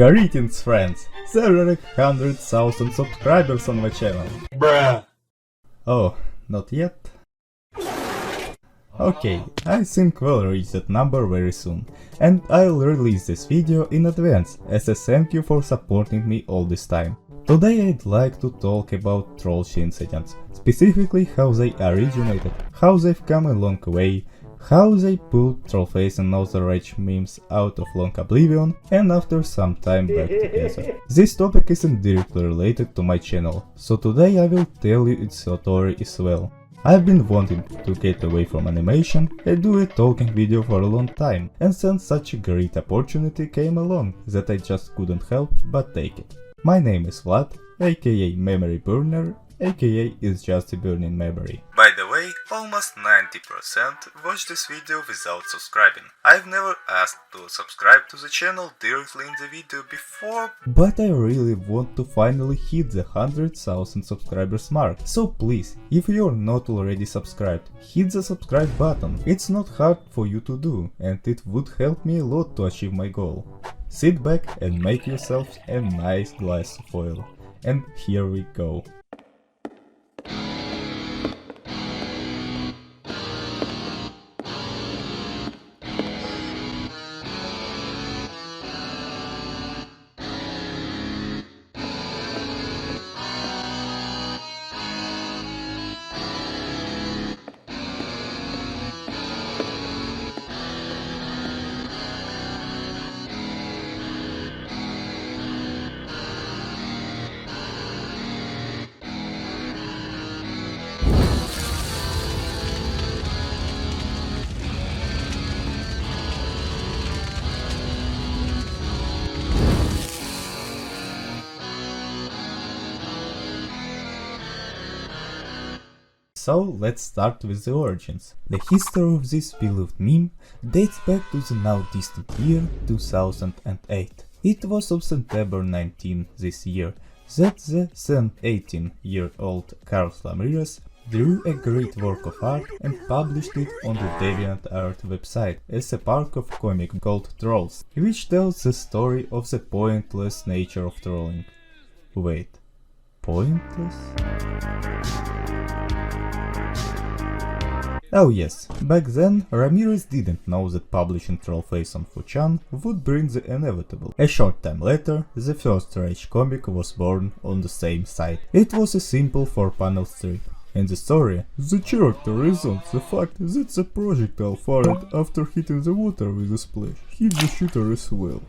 Greetings friends, there are 100,000 subscribers on my channel. Bruh. Oh, not yet? Okay, I think we'll reach that number very soon, and I'll release this video in advance as a thank you for supporting me all this time. Today I'd like to talk about Trollge incidents, specifically how they originated, how they've come a long way, how they pulled Trollface and other rage memes out of long oblivion and after some time back together. This topic isn't directly related to my channel, so today I will tell you its story as well. I've been wanting to get away from animation and do a talking video for a long time, and then such a great opportunity came along that I just couldn't help but take it. My name is Vlad, aka Memory Burner, aka is just a burning memory. By the way, almost 90% watch this video without subscribing. I've never asked to subscribe to the channel directly in the video before, but I really want to finally hit the 100,000 subscribers mark. So please, if you're not already subscribed, hit the subscribe button. It's not hard for you to do, and it would help me a lot to achieve my goal. Sit back and make yourself a nice glass of oil. And here we go. So let's start with the origins. The history of this beloved meme dates back to the now distant year 2008. It was on September 19 this year that the then 18-year-old Carlos Ramirez drew a great work of art and published it on the DeviantArt website as a part of comic called Trolls, which tells the story of the pointless nature of trolling. Wait, pointless? Oh yes, back then Ramirez didn't know that publishing Trollface on 4chan would bring the inevitable. A short time later, the first Rage comic was born on the same site. It was a simple 4-panel strip. In the story, the character reasons the fact that the projectile fired after hitting the water with a splash hit the shooter as well.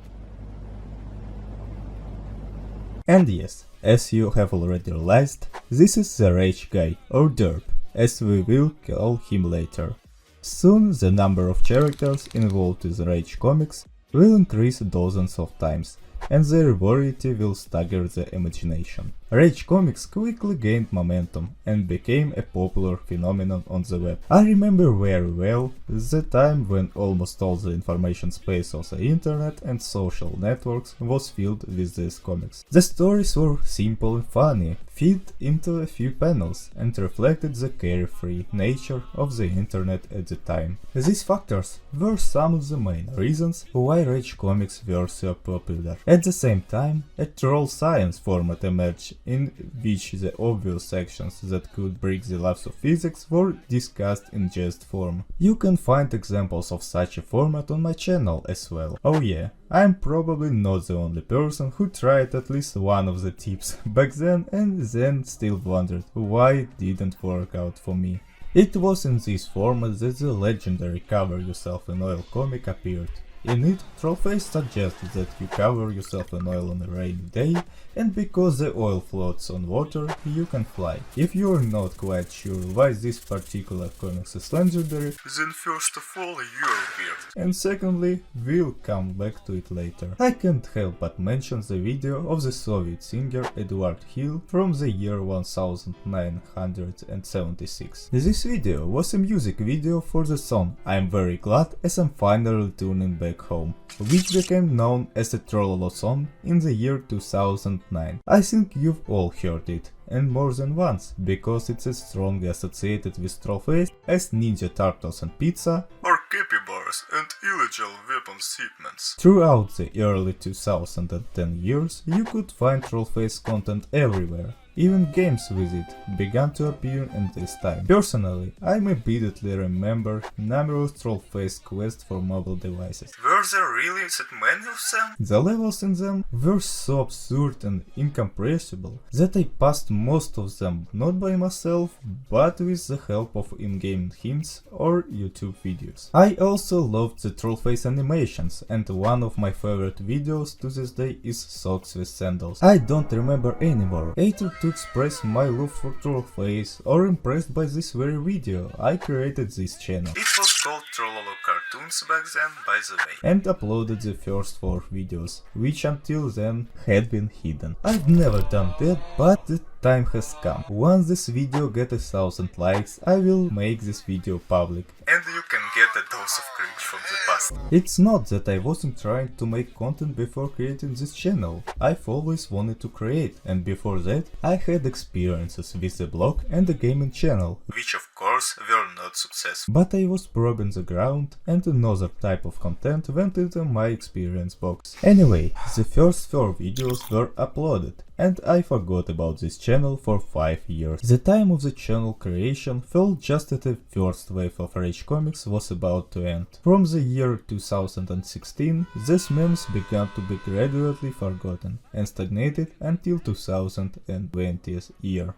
And yes, as you have already realized, this is the Rage guy, or Derp, as we will call him later. Soon the number of characters involved with Rage comics will increase dozens of times, and their variety will stagger the imagination. Rage comics quickly gained momentum and became a popular phenomenon on the web. I remember very well the time when almost all the information space of the internet and social networks was filled with these comics. The stories were simple and funny, fit into a few panels, and reflected the carefree nature of the internet at the time. These factors were some of the main reasons why Rage comics were so popular. At the same time, a troll science format emerged, in which the obvious sections that could break the laws of physics were discussed in jest form. You can find examples of such a format on my channel as well. Oh yeah, I'm probably not the only person who tried at least one of the tips back then and then still wondered why it didn't work out for me. It was in this format that the legendary Cover Yourself in Oil comic appeared. In it, Trollface suggested that you cover yourself in oil on a rainy day, and because the oil floats on water, you can fly. If you're not quite sure why this particular comic is legendary, then first of all you're weird. And secondly, we'll come back to it later. I can't help but mention the video of the Soviet singer Eduard Hill from the year 1976. This video was a music video for the song I'm Very Glad as I'm Finally Turning Back Home, which became known as the Trollge song in the year 2009. I think you've all heard it, and more than once, because it's as strongly associated with Trollface as Ninja Turtles and pizza or capybaras. rumors and illegal weapons shipments. Throughout the early 2010 years, you could find trollface content everywhere. Even games with it began to appear in this time. Personally, I immediately remember numerous trollface quests for mobile devices. Were there really that many of them? The levels in them were so absurd and incomprehensible that I passed most of them not by myself, but with the help of in-game hints or YouTube videos. I also loved the trollface animations, and one of my favorite videos to this day is Socks with Sandals. I don't remember anymore. Either to express my love for trollface or impressed by this very video, I created this channel. It was called Trollge Cartoons back then, by the way, and uploaded the first 4 videos, which until then had been hidden. I've never done that, but the time has come. Once this video gets 1000 likes, I will make this video public. And you can get a dose of cringe from the past. It's not that I wasn't trying to make content before creating this channel. I've always wanted to create, and before that I had experiences with the blog and the gaming channel, which of course were not successful. But I was probing the ground, and another type of content went into my experience box. Anyway, the first 4 videos were uploaded, and I forgot about this channel for 5 years. The time of the channel creation felt just as the first wave of Rage comics was about to end. From the year 2016, these memes began to be gradually forgotten and stagnated until 2020 year.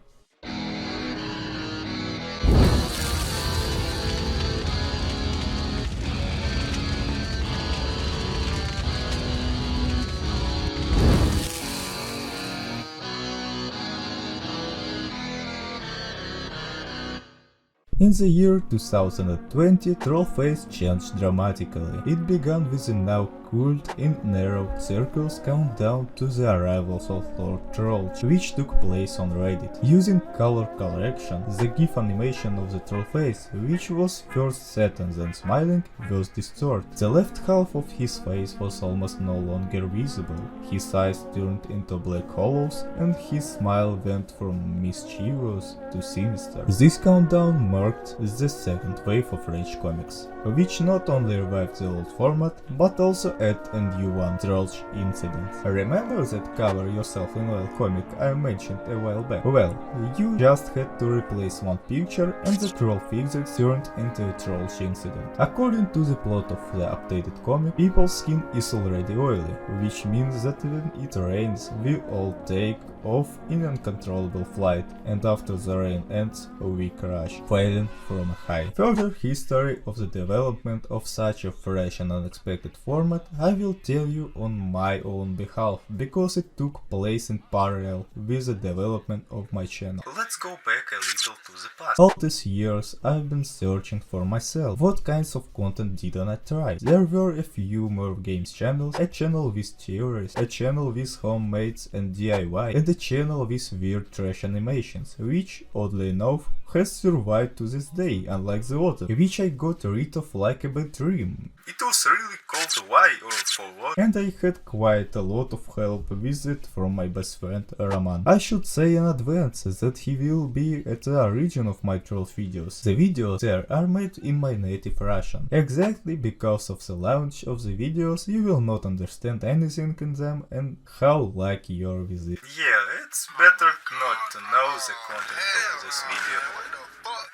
In the year 2020, trollface changed dramatically. It began with the now cult in narrow circles countdown to the arrivals of Lord Trollge, which took place on Reddit. Using color correction, the GIF animation of the trollface, which was first sad and then smiling, was distorted. The left half of his face was almost no longer visible, his eyes turned into black hollows, and his smile went from mischievous to sinister. This countdown marked the second wave of Rage comics, which not only revived the old format, but also added a new one, Trollge Incident. Remember that cover yourself in oil comic I mentioned a while back? Well, you just had to replace one picture and the troll figure turned into a Trollge Incident. According to the plot of the updated comic, people's skin is already oily, which means that when it rains, we all take off in uncontrollable flight, and after the rain ends, we crash, falling from a high. Further history of the development of such a fresh and unexpected format I will tell you on my own behalf, because it took place in parallel with the development of my channel. Let's go back a little to the past. All these years I've been searching for myself. What kinds of content didn't I try? There were a few more games channels, a channel with theories, a channel with homemades and DIY, and a channel with weird trash animations, which, oddly enough, has survived to this day, unlike the other, which I got rid of like a bad dream. It was really called why or for what? And I had quite a lot of help with it from my best friend Roman. I should say in advance that he will be at the origin of my troll videos. The videos there are made in my native Russian. Exactly because of the launch of the videos you will not understand anything in them, and how lucky you're with it. Yeah, it's better not to know the content of this video.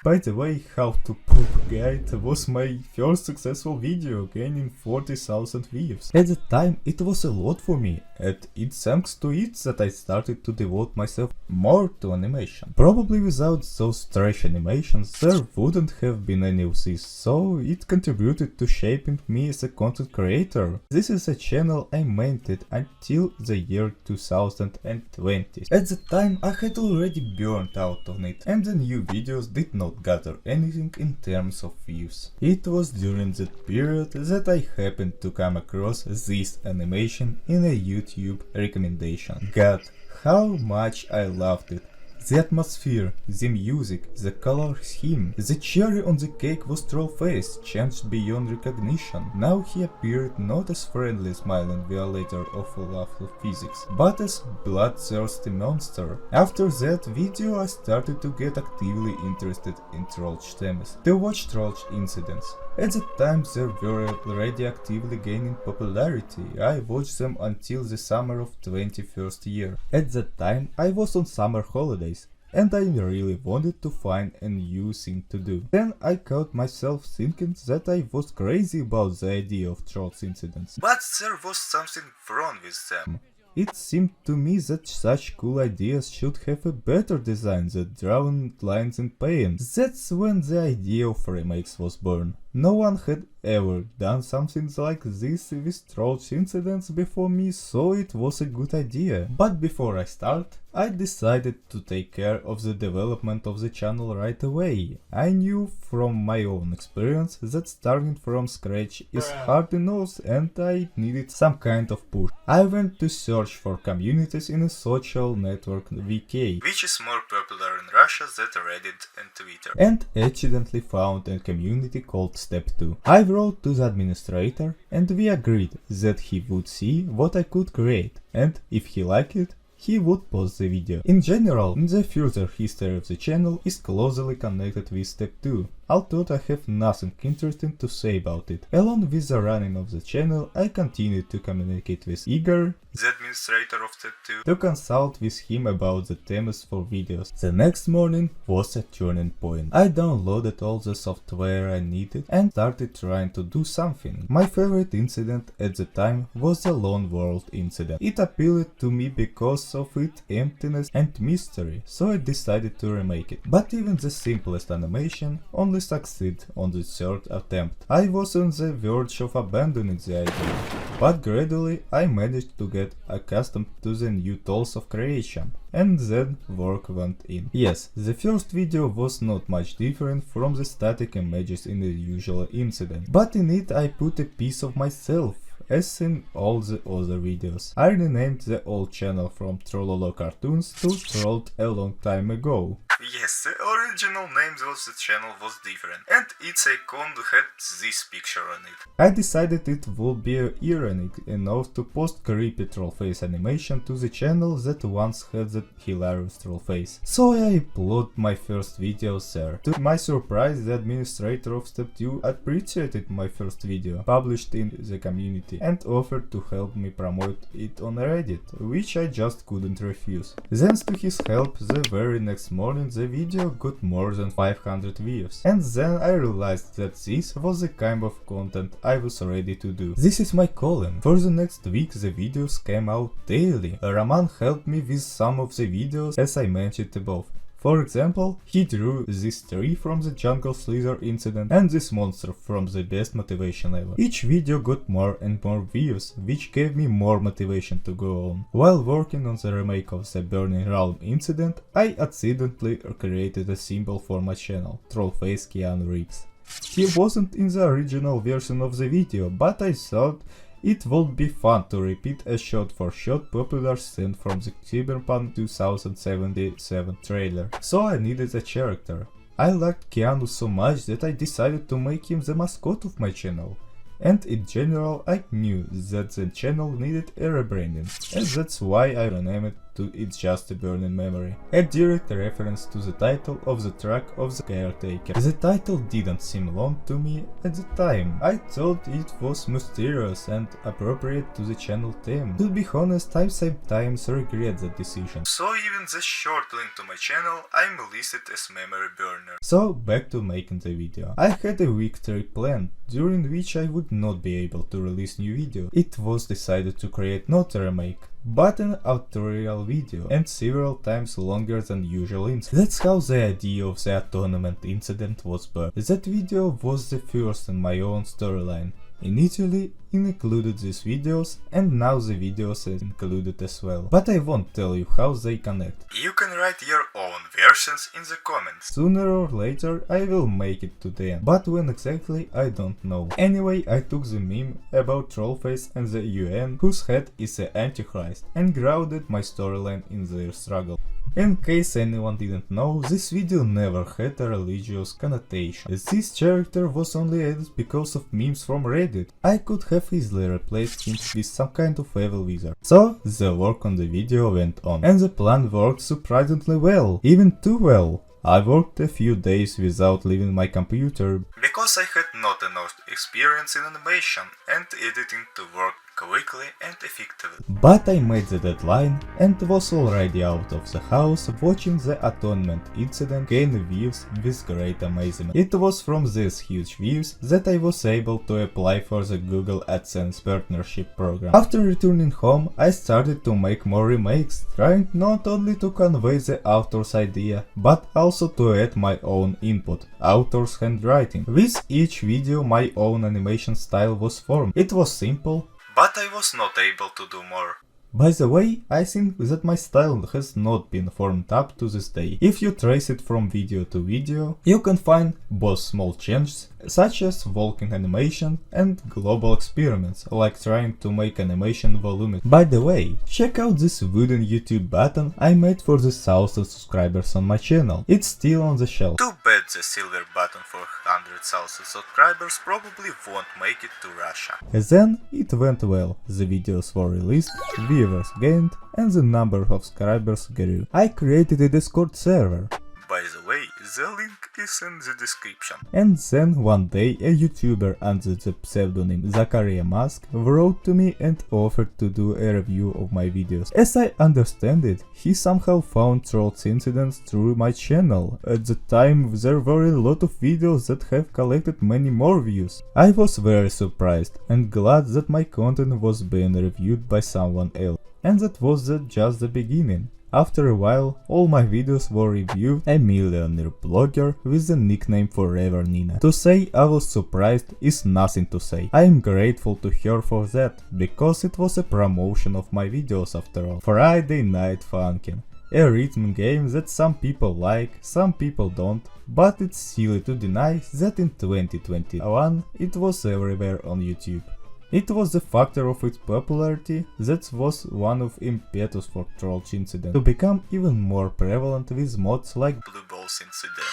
By the way, how to poop guide was my first successful video, gaining 40,000 views. At the time it was a lot for me, and it's thanks to it that I started to devote myself more to animation. Probably without those trash animations there wouldn't have been any of this, so it contributed to shaping me as a content creator. This is a channel I maintained until the year 2020. At the time I had already burnt out on it, and the new videos did not gather anything in terms of views. It was during that period that I happened to come across this animation in a YouTube recommendation. God, how much I loved it. The atmosphere, the music, the color scheme, the cherry on the cake was Trollface, changed beyond recognition. Now he appeared not as friendly smiling violator of law of physics, but as bloodthirsty monster. After that video I started to get actively interested in Trollge themes, to watch Trollge incidents. At the time they were already actively gaining popularity. I watched them until the summer of 21st year. At that time I was on summer holidays, and I really wanted to find a new thing to do. Then I caught myself thinking that I was crazy about the idea of Trollge incidents. But there was something wrong with them. It seemed to me that such cool ideas should have a better design than drawn lines and paint. That's when the idea of remakes was born. No one had ever done something like this with Trollge incidents before me, so it was a good idea. But before I start, I decided to take care of the development of the channel right away. I knew from my own experience that starting from scratch is hard enough and I needed some kind of push. I went to search for communities in a social network VK, which is more popular in Russia than Reddit and Twitter, and accidentally found a community called Step 2. I wrote to the administrator and we agreed that he would see what I could create, and if he liked it, he would post the video. In general, the further history of the channel is closely connected with Step 2, although I have nothing interesting to say about it. Along with the running of the channel, I continued to communicate with Igor, the administrator of Step 2, to consult with him about the themes for videos. The next morning was a turning point. I downloaded all the software I needed and started trying to do something. My favorite incident at the time was the Lone World incident. It appealed to me because of its emptiness and mystery, so I decided to remake it. But even the simplest animation only succeeded on the third attempt. I was on the verge of abandoning the idea, but gradually I managed to get accustomed to the new tools of creation, and then work went in. Yes, the first video was not much different from the static images in the usual incident, but in it I put a piece of myself, as in all the other videos. I renamed the old channel from Trollolo Cartoons to Trolled a long time ago. Yes, the original name of the channel was different, and its icon had this picture on it. I decided it would be ironic enough to post creepy Trollface animation to the channel that once had the hilarious Trollface. So I uploaded my first videos there. To my surprise, the administrator of Step 2 appreciated my first video, published in the community, and offered to help me promote it on Reddit, which I just couldn't refuse. Thanks to his help, the very next morning the video got more than 500 views, and then I realized that this was the kind of content I was ready to do. This is my calling. For the next week the videos came out daily. Roman helped me with some of the videos as I mentioned above. For example, he drew this tree from the Jungle Slither incident and this monster from the best motivation ever. Each video got more and more views, which gave me more motivation to go on. While working on the remake of the Burning Realm incident, I accidentally created a symbol for my channel, Trollface Keanu Reeves. He wasn't in the original version of the video, but I thought it would be fun to repeat a shot-for-shot popular scene from the Cyberpunk 2077 trailer, so I needed a character. I liked Keanu so much that I decided to make him the mascot of my channel. And in general I knew that the channel needed a rebranding, and that's why I renamed it to It's Just a Burning Memory, a direct reference to the title of the track of The Caretaker. The title didn't seem long to me at the time. I thought it was mysterious and appropriate to the channel theme. To be honest, I sometimes regret that decision. So even the short link to my channel I'm listed as memory burner. So back to making the video. I had a week trip planned, during which I would not be able to release new video. It was decided to create not a remake, but an tutorial video, and several times longer than usual incident. That's how the idea of the atonement incident was born. That video was the first in my own storyline. Initially it included these videos, and now the videos are included as well. But I won't tell you how they connect. You can write your own versions in the comments. Sooner or later I will make it to the end, but when exactly I don't know. Anyway, I took the meme about Trollface and the UN, whose head is the Antichrist, and grounded my storyline in their struggle. In case anyone didn't know, this video never had a religious connotation. This character was only added because of memes from Reddit. I could have easily replaced him with some kind of evil wizard. So the work on the video went on, and the plan worked surprisingly well, even too well. I worked a few days without leaving my computer because I had not enough experience in animation and editing to work quickly and effectively. But I made the deadline and was already out of the house watching the Atonement incident gain views with great amazement. It was from these huge views that I was able to apply for the Google AdSense partnership program. After returning home, I started to make more remakes, trying not only to convey the author's idea, but also to add my own input, author's handwriting. With each video my own animation style was formed. It was simple, but I was not able to do more. By the way, I think that my style has not been formed up to this day. If you trace it from video to video, you can find both small changes, such as walking animation, and global experiments, like trying to make animation voluminous. By the way, check out this wooden YouTube button I made for the 1000 subscribers on my channel. It's still on the shelf. Too bad the silver button for 100,000 subscribers probably won't make it to Russia. Then it went well. The videos were released, viewers gained, and the number of subscribers grew. I created a Discord server. By the way, the link is in the description. And then one day a YouTuber under the pseudonym Zakaria Mask wrote to me and offered to do a review of my videos. As I understand it, he somehow found Trollge incidents through my channel. At the time there were a lot of videos that have collected many more views. I was very surprised and glad that my content was being reviewed by someone else. And that was just the beginning. After a while, all my videos were reviewed a millionaire blogger with the nickname Forever Nina. To say I was surprised is nothing to say. I am grateful to her for that, because it was a promotion of my videos after all. Friday Night Funkin'. A rhythm game that some people like, some people don't, but it's silly to deny that in 2021 it was everywhere on YouTube. It was the factor of its popularity that was one of impetus for Trollge incident to become even more prevalent with mods like Blue Balls incident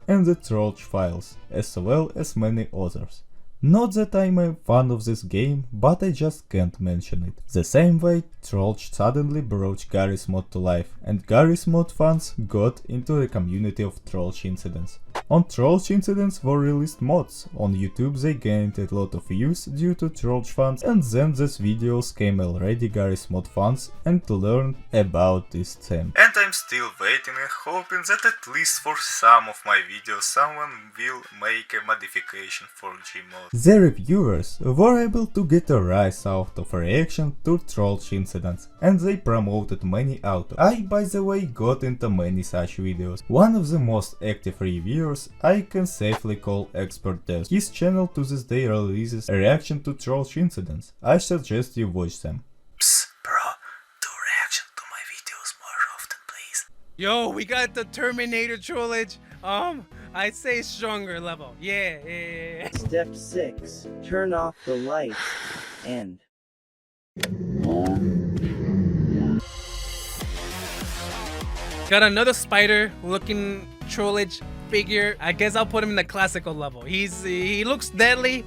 and the Trollge files, as well as many others. Not that I'm a fan of this game, but I just can't mention it. The same way, Trollge suddenly brought Garry's Mod to life, and Garry's Mod fans got into the community of Trollge incidents. On Trollge incidents were released mods. On YouTube they gained a lot of views due to Trollge fans, and then these videos came already Garry's Mod fans and learned about this theme. And I'm still waiting and hoping that at least for some of my videos someone will make a modification for Gmod. The reviewers were able to get a rise out of reaction to Trollge incidents, and they promoted many authors. I, by the way, got into many such videos. One of the most active reviewers I can safely call Expert Dev. His channel to this day releases a reaction to Trollge incidents. I suggest you watch them. Psst, bro, do reaction to my videos more often, please. Yo, we got the Terminator Trollge. I'd say stronger level. Yeah. Step 6. Turn off the lights. End. Got another spider looking Trollge figure. I guess I'll put him in the classical level. He looks deadly,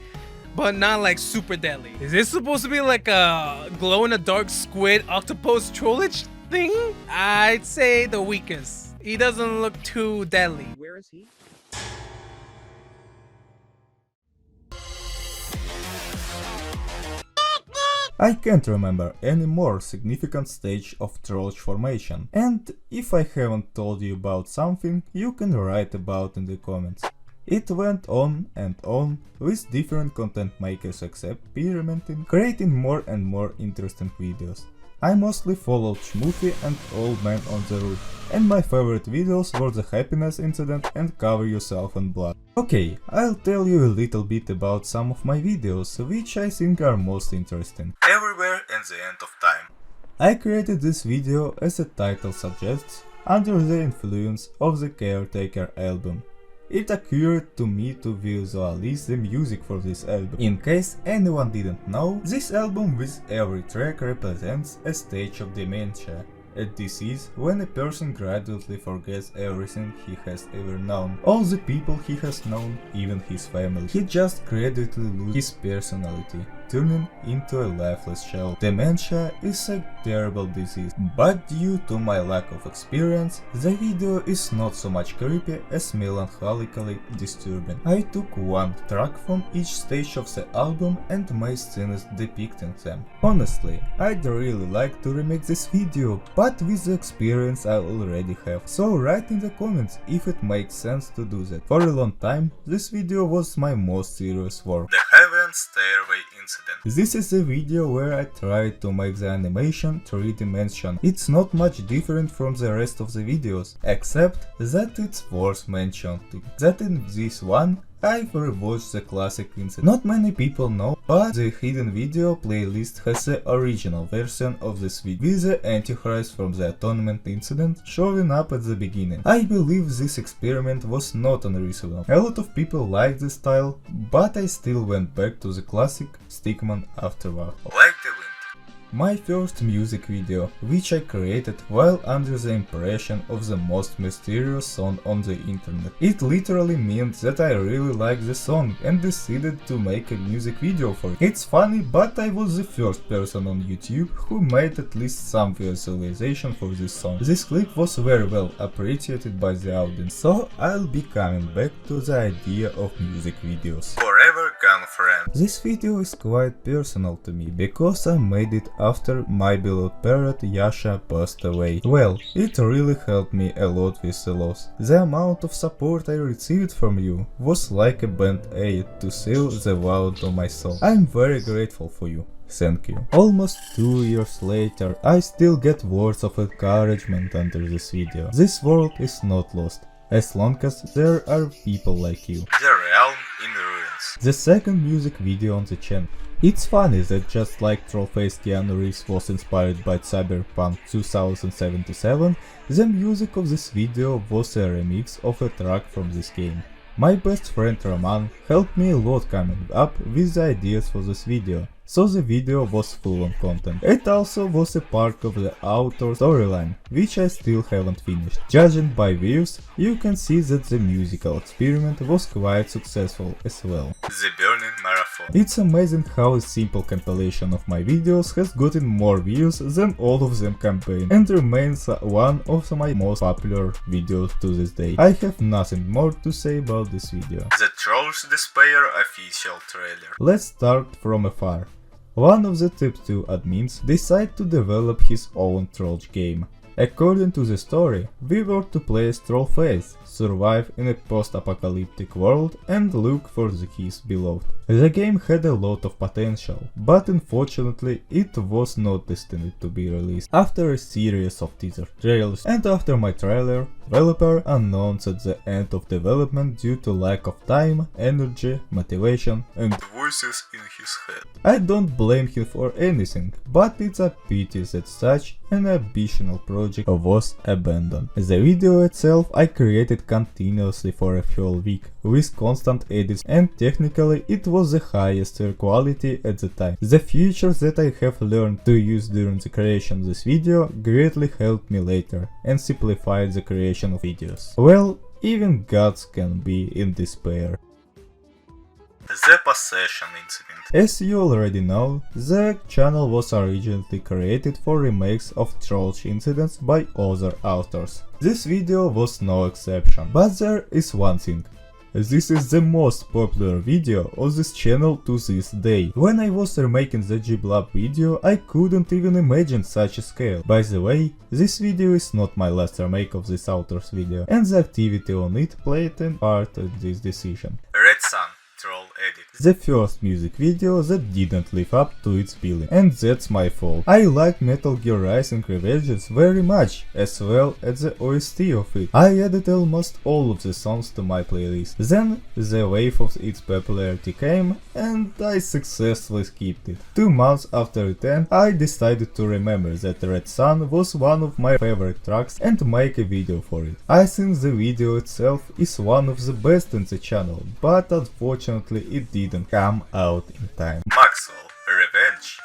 but not like super deadly. Is this supposed to be like a glow in the dark squid octopus Trollge thing? I'd say the weakest. He doesn't look too deadly. Where is he? I can't remember any more significant stage of Trollge formation, and if I haven't told you about something, you can write about in the comments. It went on and on, with different content makers experimenting, creating more and more interesting videos. I mostly followed Schmoofy and Old Man on the Roof, and my favorite videos were the Happiness Incident and Cover Yourself in Blood. Okay, I'll tell you a little bit about some of my videos, which I think are most interesting. Everywhere and the End of Time. I created this video, as the title suggests, under the influence of the Caretaker album. It occurred to me to visualize the music for this album. In case anyone didn't know, this album with every track represents a stage of dementia. This is when a person gradually forgets everything he has ever known. All the people he has known, even his family. He just gradually loses his personality, turning into a lifeless shell. Dementia is a terrible disease, but due to my lack of experience, the video is not so much creepy as melancholically disturbing. I took one track from each stage of the album and made scenes depicting them. Honestly, I'd really like to remake this video, but with the experience I already have. So write in the comments if it makes sense to do that. For a long time, this video was my most serious work. The Heaven Stairway Incident. This is a video where I tried to make the animation 3D-dimension. It's not much different from the rest of the videos, except that it's worth mentioning that in this one I've rewatched the classic incident. Not many people know, but the hidden video playlist has the original version of this video with the Antichrist from the Atonement incident showing up at the beginning. I believe this experiment was not unreasonable. A lot of people like this style, but I still went back to the classic Stickman afterward. Like the wind. My first music video, which I created while under the impression of the most mysterious song on the internet. It literally meant that I really liked the song and decided to make a music video for it. It's funny, but I was the first person on YouTube who made at least some visualization for this song. This clip was very well appreciated by the audience, so I'll be coming back to the idea of music videos. Forever Gone Friend. This video is quite personal to me, because I made it after my beloved parrot Yasha passed away. Well, it really helped me a lot with the loss. The amount of support I received from you was like a band-aid to seal the wound on my soul. I'm very grateful for you. Thank you. Almost 2 years later, I still get words of encouragement under this video. This world is not lost, as long as there are people like you. The realm in ruins. The second music video on the channel. It's funny that just like Trollface Keanu Reeves was inspired by Cyberpunk 2077, the music of this video was a remix of a track from this game. My best friend Roman helped me a lot coming up with the ideas for this video, so the video was full on content. It also was a part of the author storyline, which I still haven't finished. Judging by views, you can see that the musical experiment was quite successful as well. The Burning Marathon. It's amazing how a simple compilation of my videos has gotten more views than all of them combined, and remains one of my most popular videos to this day. I have nothing more to say about this video. The Trollge Despair official trailer. Let's start from afar. One of the Tip2 admins decided to develop his own Trollge game. According to the story, we were to play as Trollface, survive in a post-apocalyptic world and look for his beloved. The game had a lot of potential, but unfortunately it was not destined to be released. After a series of teaser trailers and after my trailer, developer announced at the end of development due to lack of time, energy, motivation and voices in his head. I don't blame him for anything, but it's a pity that such an ambitional project was abandoned. The video itself I created continuously for a whole week, with constant edits, and technically it was the highest quality at the time. The features that I have learned to use during the creation of this video greatly helped me later and simplified the creation of videos. Well, even gods can be in despair. The Possession Incident. As you already know, the channel was originally created for remakes of Trollge incidents by other authors. This video was no exception, but there is one thing. This is the most popular video of this channel to this day. When I was remaking the G-Blob video, I couldn't even imagine such a scale. By the way, this video is not my last remake of this author's video, and the activity on it played a part in this decision. Red Sun. Troll edit. The first music video that didn't live up to its billing, and that's my fault. I like Metal Gear Rising Revengeance very much, as well as the OST of it. I added almost all of the songs to my playlist. Then the wave of its popularity came, and I successfully skipped it. 2 months after it ended, I decided to remember that Red Sun was one of my favorite tracks and make a video for it. I think the video itself is one of the best in the channel, but unfortunately it didn't come out in time. Maxwell Revenge.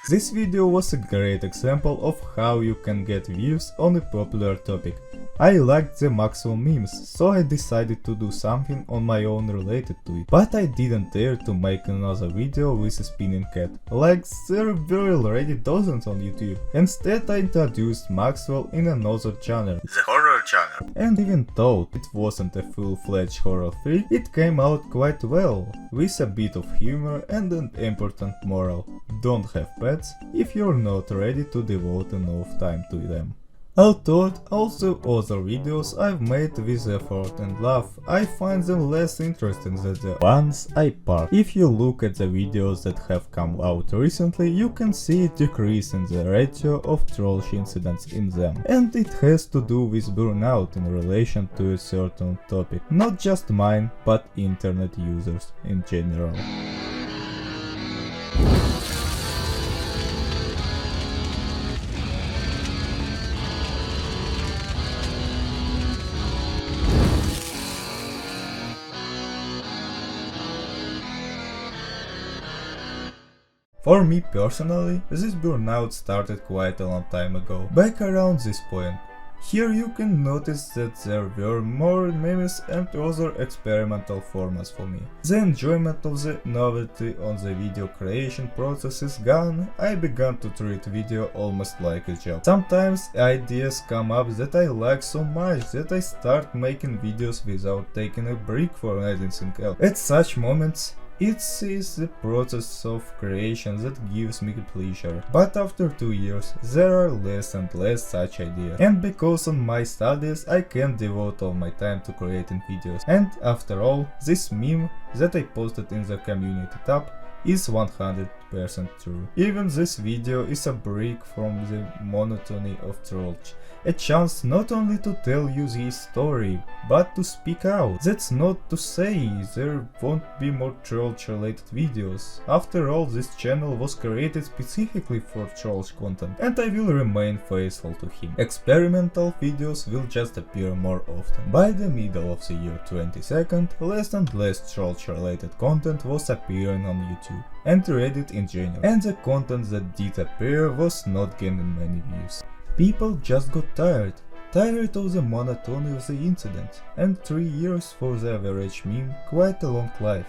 This video was a great example of how you can get views on a popular topic. I liked the maximum memes, so I decided to do something on my own related to it. But I didn't dare to make another video with a spinning cat, like there were already dozens on YouTube. Instead I introduced Maxwell in another genre, the horror genre. And even though it wasn't a full-fledged horror freak, it came out quite well, with a bit of humor and an important moral. Don't have pets if you're not ready to devote enough time to them. Although also other videos I've made with effort and love, I find them less interesting than the ones I part. If you look at the videos that have come out recently, you can see a decrease in the ratio of Trollge incidents in them. And it has to do with burnout in relation to a certain topic. Not just mine, but internet users in general. For me personally, this burnout started quite a long time ago, back around this point. Here you can notice that there were more memes and other experimental formats for me. The enjoyment of the novelty on the video creation process is gone. I began to treat video almost like a job. Sometimes ideas come up that I like so much that I start making videos without taking a break for anything else. At such moments, it is the process of creation that gives me pleasure, but after 2 years there are less and less such ideas, and because on my studies I can't devote all my time to creating videos. And after all, this meme that I posted in the community tab is 100% true. Even this video is a break from the monotony of Trollge. A chance not only to tell you the story, but to speak out. That's not to say there won't be more Trollge related videos. After all, this channel was created specifically for Trollge content, and I will remain faithful to him. Experimental videos will just appear more often. By the middle of the year 2022, less and less Trollge related content was appearing on YouTube and Reddit in general, and the content that did appear was not gaining many views. People just got tired of the monotony of the incident, and 3 years for the average meme, quite a long life.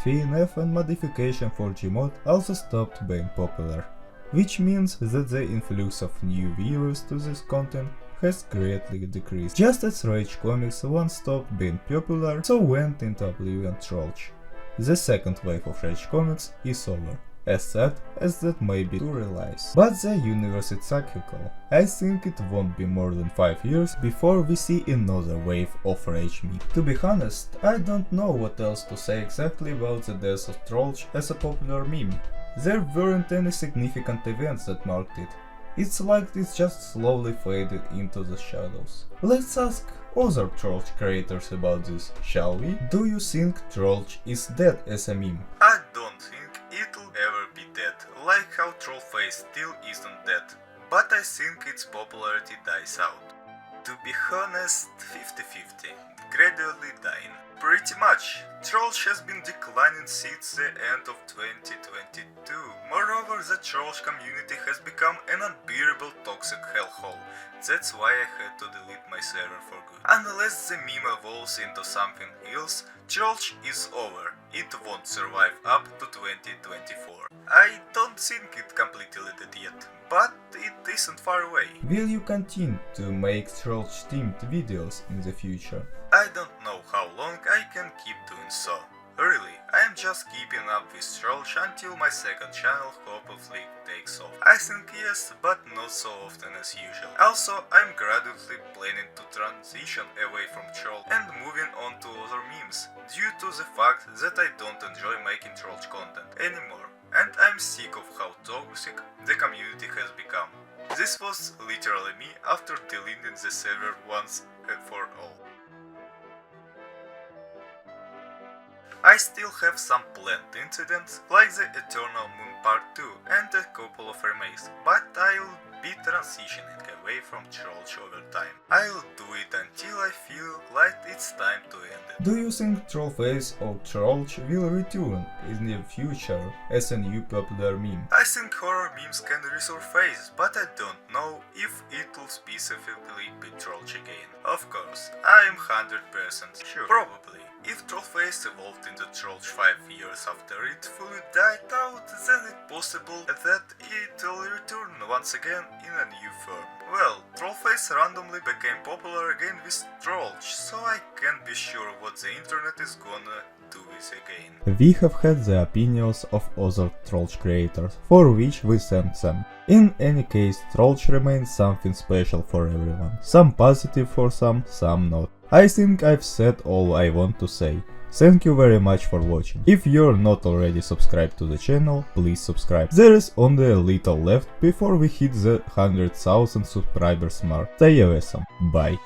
FNF and modification for Gmod also stopped being popular, which means that the influx of new viewers to this content has greatly decreased. Just as Rage Comics once stopped being popular, so went into oblivion Trollge. The second wave of Rage Comics is over. As sad as that may be to realize. But the universe is cyclical. I think it won't be more than 5 years before we see another wave of rage meme. To be honest, I don't know what else to say exactly about the death of Trollge as a popular meme. There weren't any significant events that marked it. It's like it just slowly faded into the shadows. Let's ask other Trollge creators about this, shall we? Do you think Trollge is dead as a meme? I don't think it'll ever be dead, like how Trollface still isn't dead, but I think its popularity dies out. To be honest, 50-50, gradually dying. Pretty much. Trollge has been declining since the end of 2022. Moreover, the Trollge community has become an unbearable toxic hellhole. That's why I had to delete my server for good. Unless the meme evolves into something else, Trollge is over. It won't survive up to 2024. I don't think it completely dead yet, but it isn't far away. Will you continue to make Trollge themed videos in the future? I don't know how long I can keep doing so. Really, I am just keeping up with Trollge until my second channel hopefully takes off. I think yes, but not so often as usual. Also, I'm gradually planning to transition away from Troll and moving on to other memes, due to the fact that I don't enjoy making Trollge content anymore, and I'm sick of how toxic the community has become. This was literally me after deleting the server once and for all. I still have some planned incidents, like the Eternal Moon Part 2 and a couple of remakes, but I'll be transitioning away from Trollge over time. I'll do it until I feel like it's time to end it. Do you think Trollface or Trollge will return in the future as a new popular meme? I think horror memes can resurface, but I don't know if it will specifically be Trollge again. Of course, I am 100% sure. Probably. If Trollface evolved into Trollge 5 years after it fully died out, then it's possible that it will return once again in a new form. Well, Trollface randomly became popular again with Trollge, so I can't be sure what the internet is gonna do it again. We have had the opinions of other Trollge creators, for which we thank them. In any case, Trollge remains something special for everyone. Some positive for some not. I think I've said all I want to say. Thank you very much for watching. If you're not already subscribed to the channel, please subscribe. There is only a little left before we hit the 100,000 subscribers mark. Stay awesome. Bye.